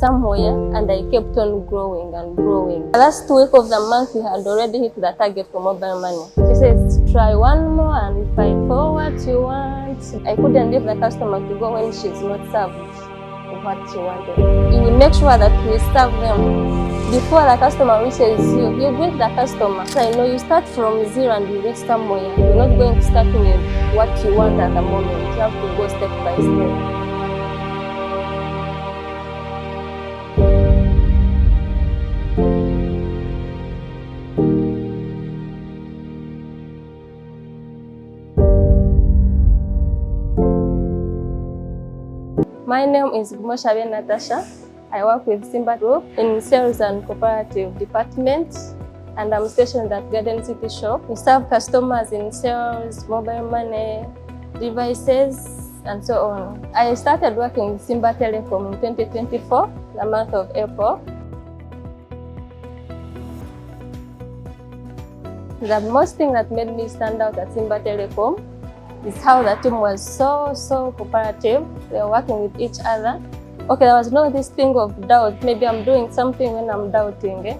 somewhere, and I kept on growing and growing. The last week of the month, we had already hit the target for mobile money. She says, try one more and fight for what you want. I couldn't leave the customer to go when she's not served what she wanted. You will make sure that we serve them. Before the customer reaches you, you greet the customer. So I know you start from zero and you reach somewhere. You're not going to start with what you want at the moment. You have to go step by step. My name is Gumoshabe Natasha. I work with Simba Group in sales and cooperative department, and I'm stationed at Garden City Shop. We serve customers in sales, mobile money, devices, and so on. I started working with Simba Telecom in 2024, the month of April. The most thing that made me stand out at Simba Telecom is how the team was so cooperative. They were working with each other. Okay, there was no this thing of doubt. Maybe I'm doing something when I'm doubting.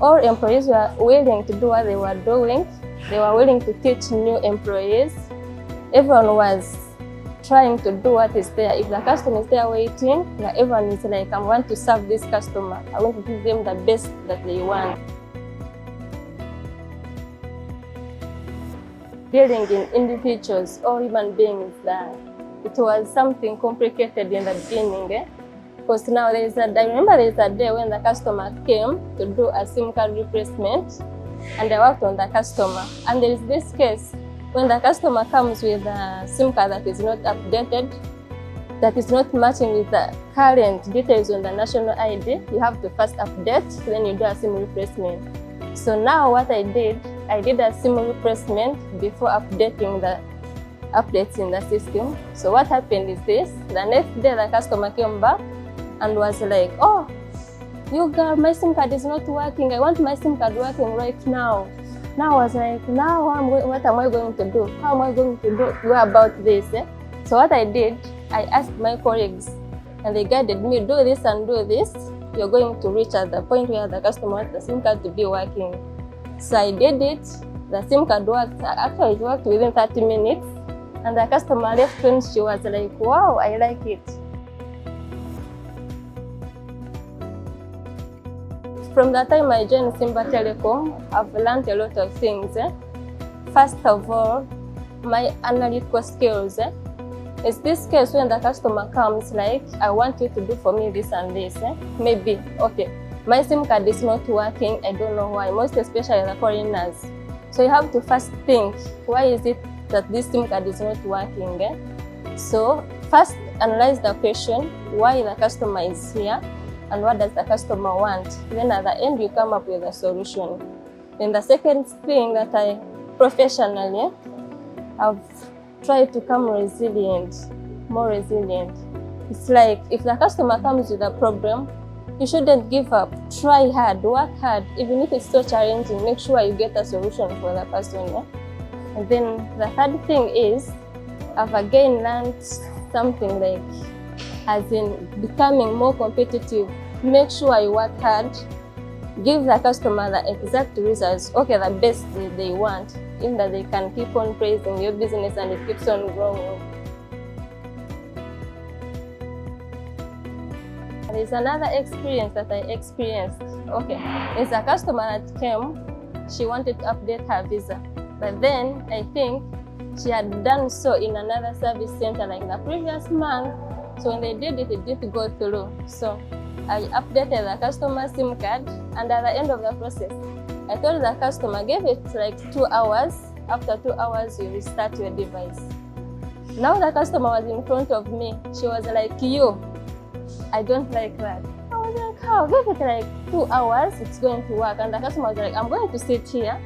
All employees were willing to do what they were doing. They were willing to teach new employees. Everyone was trying to do what is there. If the customer is there waiting, everyone is like, I want to serve this customer. I want to give them the best that they want. Dealing in individuals or human beings, it was something complicated in the beginning. Because now I remember there is a day when the customer came to do a SIM card replacement, and I worked on the customer. And there is this case when the customer comes with a SIM card that is not updated, that is not matching with the current details on the national ID. You have to first update, then you do a SIM replacement. So now what I did a SIM replacement before updating the updates in the system. So what happened is this: the next day the customer came back and was like, oh, you girl, my SIM card is not working. I want my SIM card working right now. Now I was like, now what am I going to do? How am I going to go about this? So what I did, I asked my colleagues, and they guided me, do this and do this. You're going to reach at the point where the customer wants the SIM card to be working. So I did it. The SIM card worked. Actually, it worked within 30 minutes. And the customer left when she was like, wow, I like it. From the time I joined Simba Telecom, I've learned a lot of things. First of all, my analytical skills. It's this case when the customer comes like, I want you to do for me this and this. Maybe, okay, my SIM card is not working, I don't know why, most especially the foreigners. So you have to first think, why is it that this SIM card is not working? So first analyze the question, why the customer is here, and what does the customer want. Then at the end, you come up with a solution. Then the second thing that I professionally have tried to become more resilient. It's like, if the customer comes with a problem, you shouldn't give up. Try hard, work hard. Even if it's so challenging, make sure you get a solution for the person. And then the third thing is, I've again learned something like, as in becoming more competitive. Make sure you work hard. Give the customer the exact results, okay, the best they want, in that they can keep on praising your business and it keeps on growing. There's another experience that I experienced. Okay, there's a customer that came, she wanted to update her visa. But then I think she had done so in another service center like the previous month. So when they did it, it didn't go through. So I updated the customer SIM card, and at the end of the process, I told the customer, give it like 2 hours. After 2 hours, you restart your device. Now the customer was in front of me. She was like, you, I don't like that. I was like, how? Give it like 2 hours, it's going to work. And the customer was like, I'm going to sit here.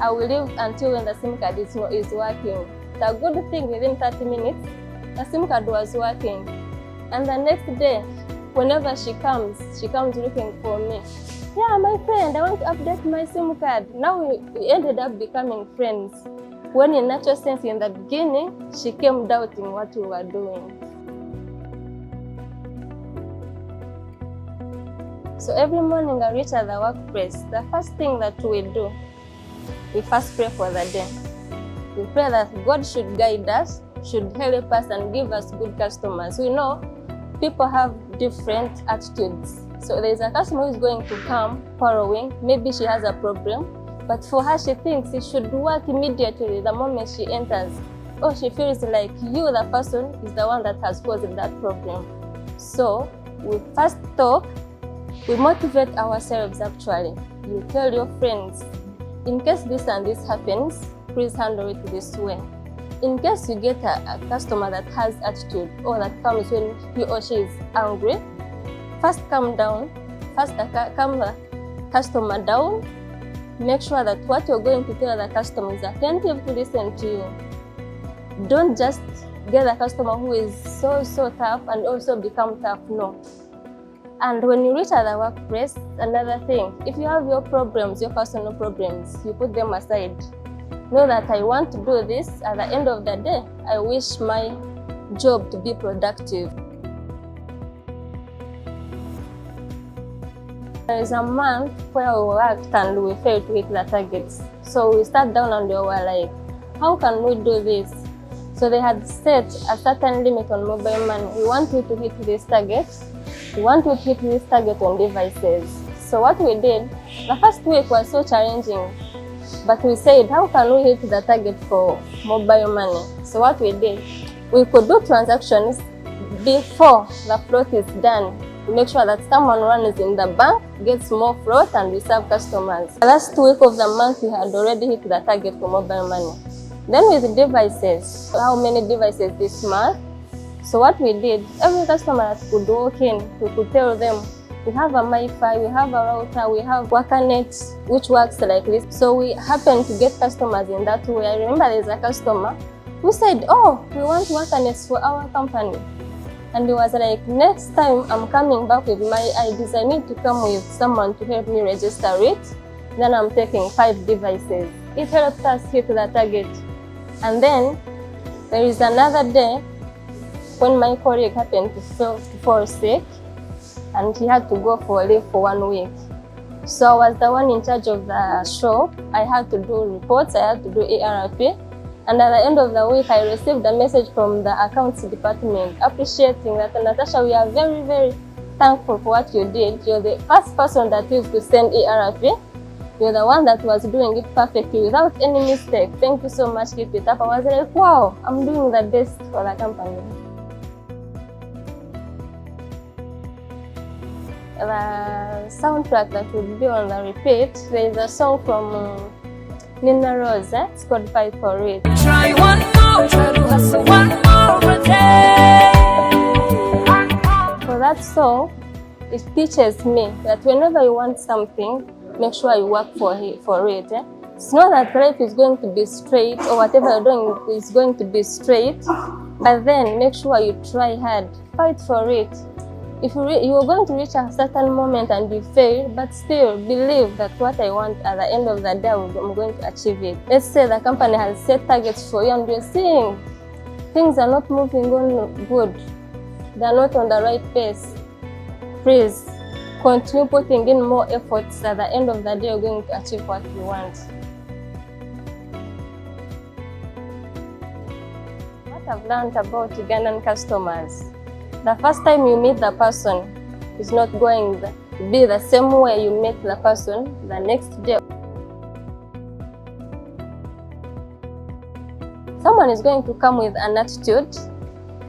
I will leave until when the SIM card is working. The good thing, within 30 minutes, the SIM card was working. And the next day, whenever she comes looking for me. Yeah, my friend, I want to update my SIM card. Now we ended up becoming friends. When in natural sense, in the beginning, she came doubting what we were doing. So every morning I reach at the workplace, the first thing that we do, we first pray for the day. We pray that God should guide us, should help us and give us good customers. We know people have different attitudes. So there is a customer who is going to come following, maybe she has a problem, but for her she thinks it should work immediately the moment she enters. Or she feels like you, the person, is the one that has caused that problem. So we first talk, we motivate ourselves actually. You tell your friends, in case this and this happens, please handle it this way. In case you get a customer that has attitude or that comes when he or she is angry, first calm down, calm the customer down. Make sure that what you're going to tell the customer is attentive to listen to you. Don't just get a customer who is so tough and also become tough, no. And when you reach at the workplace, another thing, if you have your problems, your personal problems, you put them aside. Know that I want to do this. At the end of the day, I wish my job to be productive. There is a month where we worked and we failed to hit the targets. So we sat down and we were like, how can we do this? So they had set a certain limit on mobile money. We want you to hit this target. We want you to hit this target on devices. So what we did, the first week was so challenging, but we said, how can we hit the target for mobile money? So what we did, we could do transactions before the float is done to make sure that someone runs in the bank, gets more float, and we serve customers. The last week of the month, we had already hit the target for mobile money. Then with devices, how many devices this month? So what we did, every customer that could walk in, we could tell them, we have a MiFi, we have a router, we have WakaNet, which works like this. So we happened to get customers in that way. I remember there's a customer who said, oh, we want WakaNet for our company. And he was like, next time I'm coming back with my IDs, I need to come with someone to help me register it. Then I'm taking 5 devices. It helped us hit the target. And then there is another day when my colleague happened to fall sick and he had to go for leave for 1 week. So I was the one in charge of the shop. I had to do reports, I had to do ARP. And at the end of the week, I received a message from the accounts department appreciating that, Natasha, we are very, very thankful for what you did. You're the first person that used to send ARP. You're the one that was doing it perfectly without any mistake. Thank you so much, keep it up. I was like, wow, I'm doing the best for the company. The soundtrack that would be on the repeat, there is a song from Nina Rose, it's called Fight for It. Try one more, try to hustle one more a day. For that song, it teaches me that whenever you want something, make sure you work for it. It's not that life is going to be straight or whatever you're doing is going to be straight, but then make sure you try hard, fight for it. If you are going to reach a certain moment and you fail, but still believe that what I want at the end of the day, I'm going to achieve it. Let's say the company has set targets for you and you're seeing things are not moving on good. They're not on the right pace. Please continue putting in more efforts. At the end of the day, you're going to achieve what you want. What I've learned about Ugandan customers, the first time you meet the person is not going to be the same way you met the person the next day. Someone is going to come with an attitude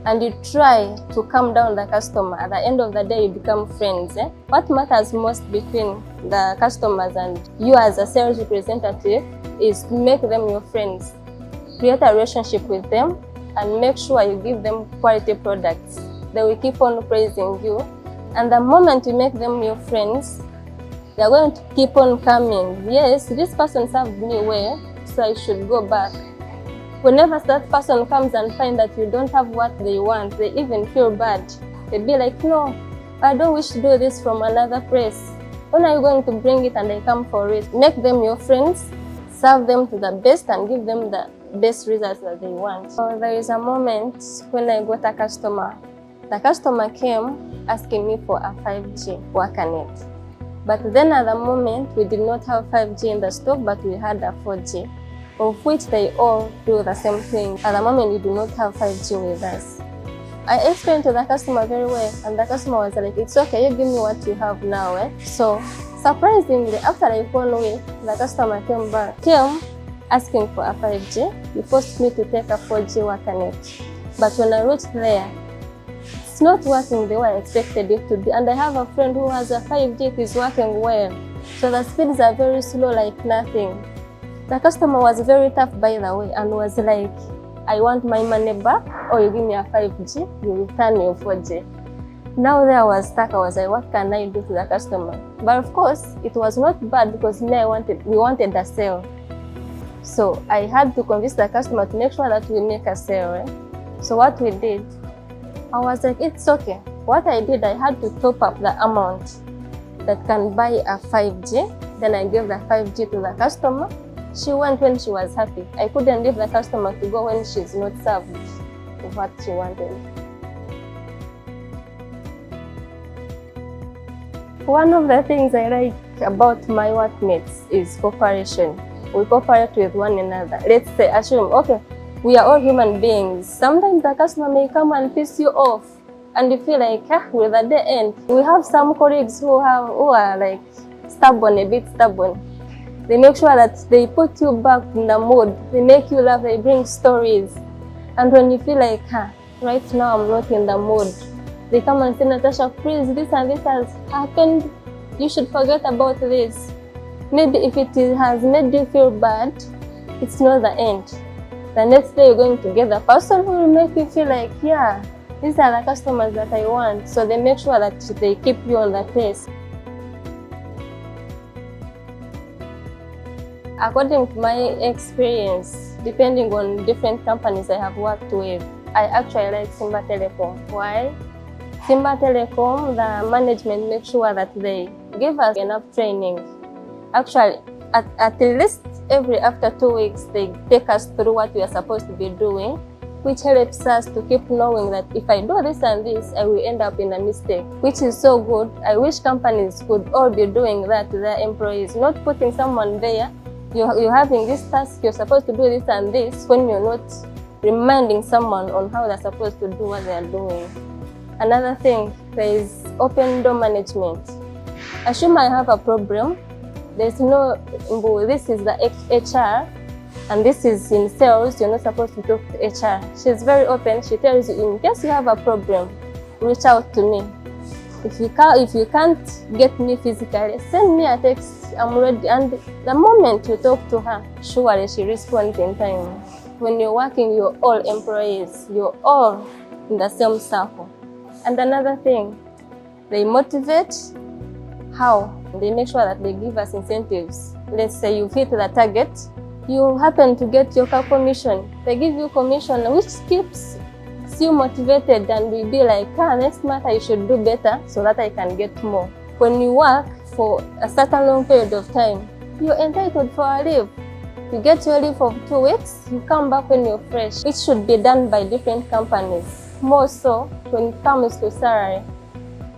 and you try to calm down the customer. At the end of the day, you become friends. What matters most between the customers and you as a sales representative is to make them your friends. Create a relationship with them and make sure you give them quality products. They will keep on praising you. And the moment you make them your friends, they are going to keep on coming. Yes, this person served me well, so I should go back. Whenever that person comes and finds that you don't have what they want, they even feel bad. They'll be like, no, I don't wish to do this from another place. When are you going to bring it and I come for it? Make them your friends, serve them to the best and give them the best results that they want. So there is a moment when I got a customer. The customer came asking me for a 5G WakaNet. But then at the moment, we did not have 5G in the stock, but we had a 4G, of which they all do the same thing. At the moment, we do not have 5G with us. I explained to the customer very well, and the customer was like, it's okay, you give me what you have now. So surprisingly, after I phoned away, the customer came asking for a 5G. He forced me to take a 4G worker net. But when I reached there, it's not working the way I expected it to be. And I have a friend who has a 5G, it is working well. So the speeds are very slow, like nothing. The customer was very tough, by the way, and was like, I want my money back, or you give me a 5G, you return your 4G. Now there I was stuck. I was like, what can I do to the customer? But of course, it was not bad because we wanted a sale. So I had to convince the customer to make sure that we make a sale. So what we did, I was like, it's okay. What I did, I had to top up the amount that can buy a 5G. Then I gave the 5G to the customer. She went when she was happy. I couldn't leave the customer to go when she's not served with what she wanted. One of the things I like about my workmates is cooperation. We cooperate with one another. Let's say, assume, okay, we are all human beings. Sometimes the customer may come and piss you off, and you feel like, will the day end? We have some colleagues who are like stubborn, a bit stubborn. They make sure that they put you back in the mood. They make you laugh. They bring stories. And when you feel like, right now I'm not in the mood, they come and say, Natasha, please, this and this has happened. You should forget about this. Maybe if it has made you feel bad, it's not the end. The next day you're going to get the person who will make you feel like, yeah, these are the customers that I want. So they make sure that they keep you on the pace. According to my experience, depending on different companies I have worked with, I actually like Simba Telecom. Why? Simba Telecom, the management makes sure that they give us enough training. Actually, at least after 2 weeks, they take us through what we are supposed to be doing, which helps us to keep knowing that if I do this and this, I will end up in a mistake, which is so good. I wish companies could all be doing that to their employees, not putting someone there. You're having this task, you're supposed to do this and this, when you're not reminding someone on how they're supposed to do what they're doing. Another thing, there is open door management. Assume I have a problem. There's no, this is the HR, and this is in sales. You're not supposed to talk to HR. She's very open. She tells you, in case you have a problem, reach out to me. If you can't get me physically, send me a text. I'm ready. And the moment you talk to her, surely she responds in time. When you're working, you're all employees. You're all in the same circle. And another thing, they motivate. How? They make sure that they give us incentives. Let's say you've hit the target, you happen to get your commission. They give you commission, which keeps you motivated, and will be like, next month I should do better so that I can get more. When you work for a certain long period of time, you're entitled for a leave. You get your leave of 2 weeks, you come back when you're fresh. It should be done by different companies. More so when it comes to salary.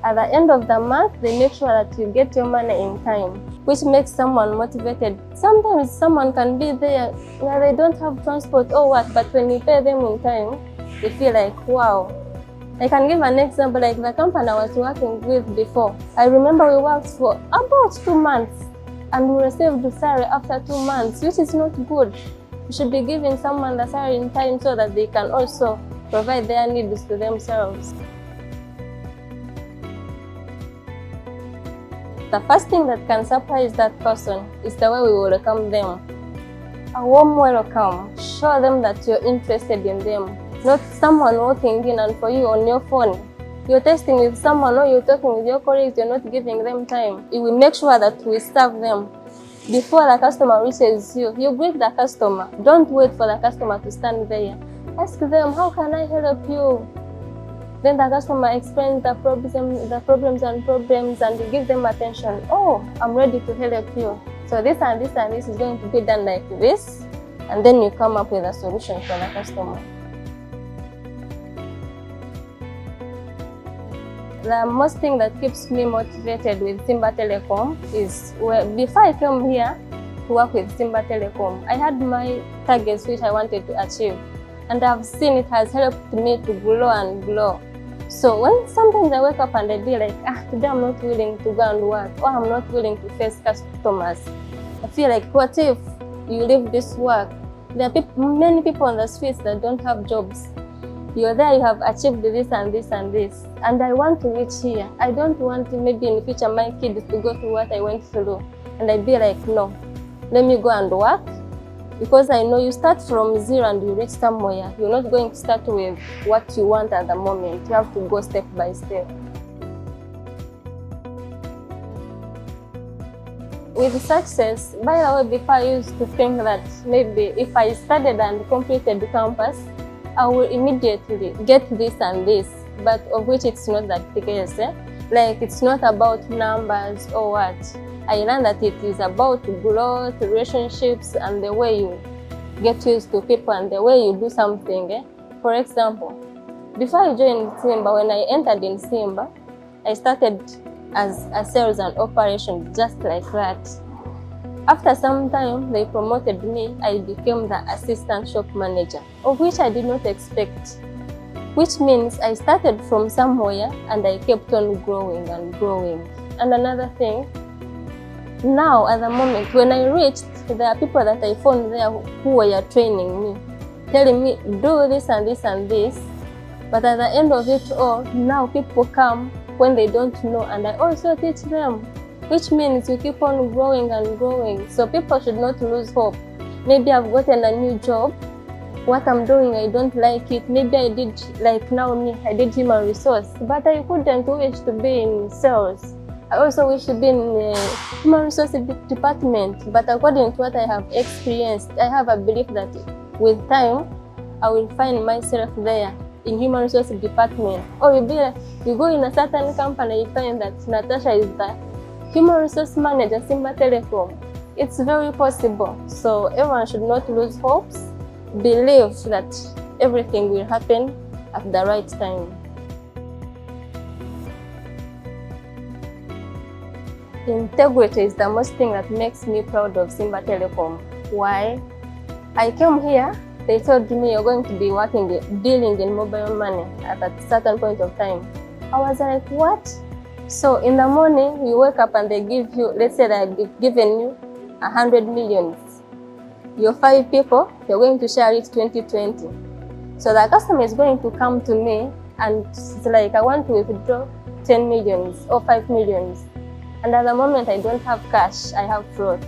At the end of the month, they make sure that you get your money in time, which makes someone motivated. Sometimes someone can be there where they don't have transport or what, but when you pay them in time, they feel like, wow. I can give an example, like the company I was working with before. I remember we worked for about 2 months, and we received the salary after 2 months, which is not good. You should be giving someone the salary in time so that they can also provide their needs to themselves. The first thing that can surprise that person is the way we welcome them. A warm welcome. Show them that you're interested in them. Not someone walking in and for you on your phone. You're texting with someone or you're talking with your colleagues, you're not giving them time. We will make sure that we serve them. Before the customer reaches you, you greet the customer. Don't wait for the customer to stand there. Ask them, how can I help you? Then the customer explains the problems and you give them attention. Oh, I'm ready to help you. So this and this and this is going to be done like this. And then you come up with a solution for the customer. The most thing that keeps me motivated with Simba Telecom is before I came here to work with Simba Telecom, I had my targets which I wanted to achieve, and I've seen it has helped me to grow and grow. So when sometimes I wake up and I be like, today I'm not willing to go and work, or I'm not willing to face customers, I feel like, what if you leave this work? There are many people on the streets that don't have jobs. You're there, you have achieved this and this and this, and I want to reach here. I don't want maybe in the future my kids to go through what I went through. And I'd be like, no, let me go and work, because I know you start from zero and you reach somewhere. You're not going to start with what you want at the moment. You have to go step by step. With success, by the way, before I used to think that maybe if I studied and completed the campus, I will immediately get this and this, but of which it's not that the case. Like, it's not about numbers or what. I learned that it is about growth, relationships, and the way you get used to people and the way you do something. For example, before I joined Simba, when I entered in Simba, I started as a sales and operation, just like that. After some time, they promoted me. I became the assistant shop manager, of which I did not expect. Which means I started from somewhere and I kept on growing and growing. And another thing, now at the moment, when I reached, there are people that I found there who were training me, telling me, do this and this and this. But at the end of it all, now people come when they don't know, and I also teach them. Which means you keep on growing and growing. So people should not lose hope. Maybe I've gotten a new job. What I'm doing, I don't like it. Maybe I did, like now me, I did human resource, but I couldn't wish to be in sales. I also wish to be in the human resource department. But according to what I have experienced, I have a belief that with time, I will find myself there in human resource department. Or you go in a certain company, you find that Natasha is the human resource manager, Simba Telecom. It's very possible. So everyone should not lose hopes. Believe that everything will happen at the right time. Integrity is the most thing that makes me proud of Simba Telecom. Why? I came here, they told me you're going to be dealing in mobile money at a certain point of time. I was like, what? So in the morning, you wake up and they give you, let's say they've given you 100 million. You're 5 people, you're going to share it 20-20. So the customer is going to come to me and it's like, I want to withdraw 10 millions or 5 millions. And at the moment, I don't have cash, I have fraud.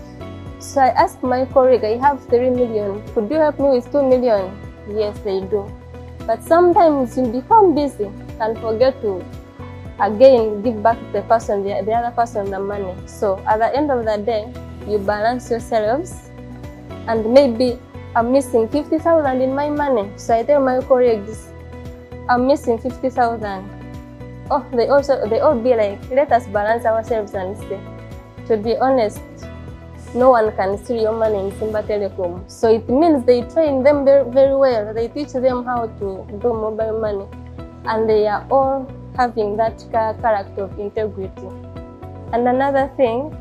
So I asked my colleague, I have 3 million. Could you help me with 2 million? Yes, they do. But sometimes you become busy and forget to again give back to the other person the money. So at the end of the day, you balance yourselves, and maybe I'm missing 50,000 in my money. So I tell my colleagues, I'm missing 50,000. Oh, they all be like, let us balance ourselves and stay. To be honest, no one can steal your money in Simba Telecom. So it means they train them very, very well. They teach them how to do mobile money, and they are all having that character of integrity. And another thing,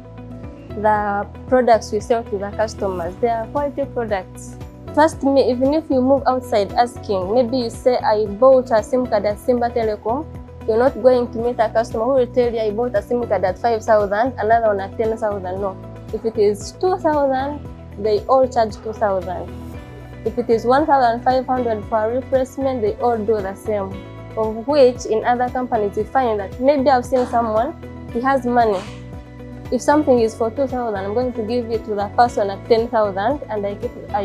the products we sell to the customers, they are quality products. Trust me, even if you move outside asking, maybe you say, I bought a SIM card at Simba Telecom, you're not going to meet a customer who will tell you, I bought a SIM card at 5,000, another one at 10,000. No. If it is 2,000, they all charge 2,000. If it is 1,500 for a replacement, they all do the same. Of which, in other companies, you find that maybe I've seen someone, he has money. If something is for 2,000, I'm going to give it to the person at 10,000, and I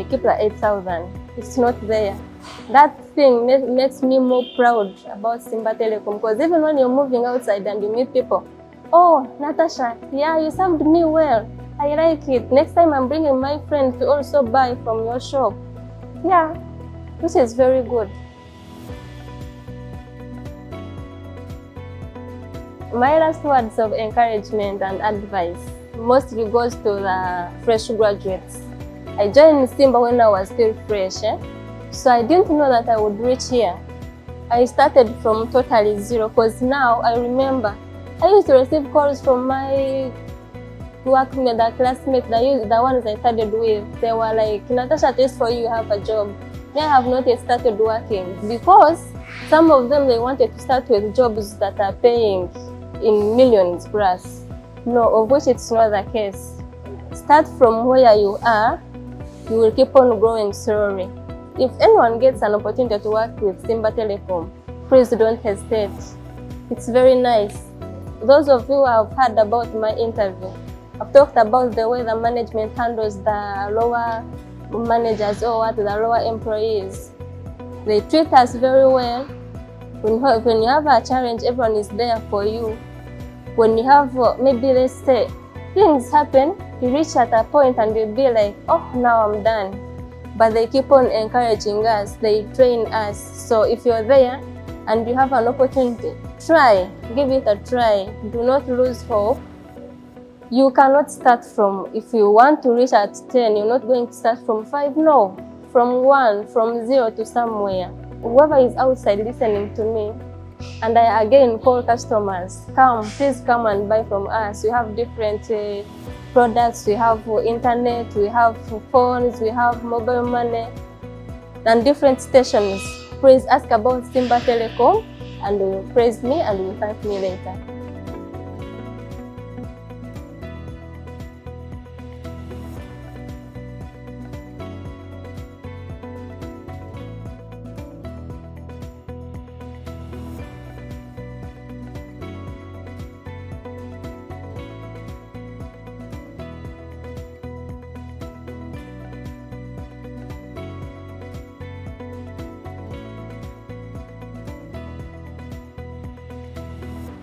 keep the 8,000. It's not there. That thing makes me more proud about Simba Telecom, because even when you're moving outside and you meet people, oh, Natasha, yeah, you served me well. I like it. Next time I'm bringing my friend to also buy from your shop. Yeah, this is very good. My last words of encouragement and advice mostly goes to the fresh graduates. I joined Simba when I was still fresh, so I didn't know that I would reach here. I started from totally zero, because now I remember I used to receive calls from my workmates, the classmates, the ones I studied with. They were like, Natasha, at least for you have a job. They have not yet started working, because some of them, they wanted to start with jobs that are paying in millions plus. No, of which it's not the case. Start from where you are, you will keep on growing slowly. If anyone gets an opportunity to work with Simba Telecom, please don't hesitate. It's very nice. Those of you who have heard about my interview, I've talked about the way the management handles the lower managers or the lower employees. They treat us very well. When you have a challenge, everyone is there for you. When you have, maybe let's say, things happen, you reach at a point and you'll be like, oh, now I'm done. But they keep on encouraging us, they train us. So if you're there and you have an opportunity, try, give it a try. Do not lose hope. You cannot start from, if you want to reach at 10, you're not going to start from 5, no. From 1, from 0 to somewhere. Whoever is outside listening to me, and I again call customers, please come and buy from us. We have different products, we have internet, we have phones, we have mobile money, and different stations. Please ask about Simba Telecom and praise me and you thank me later.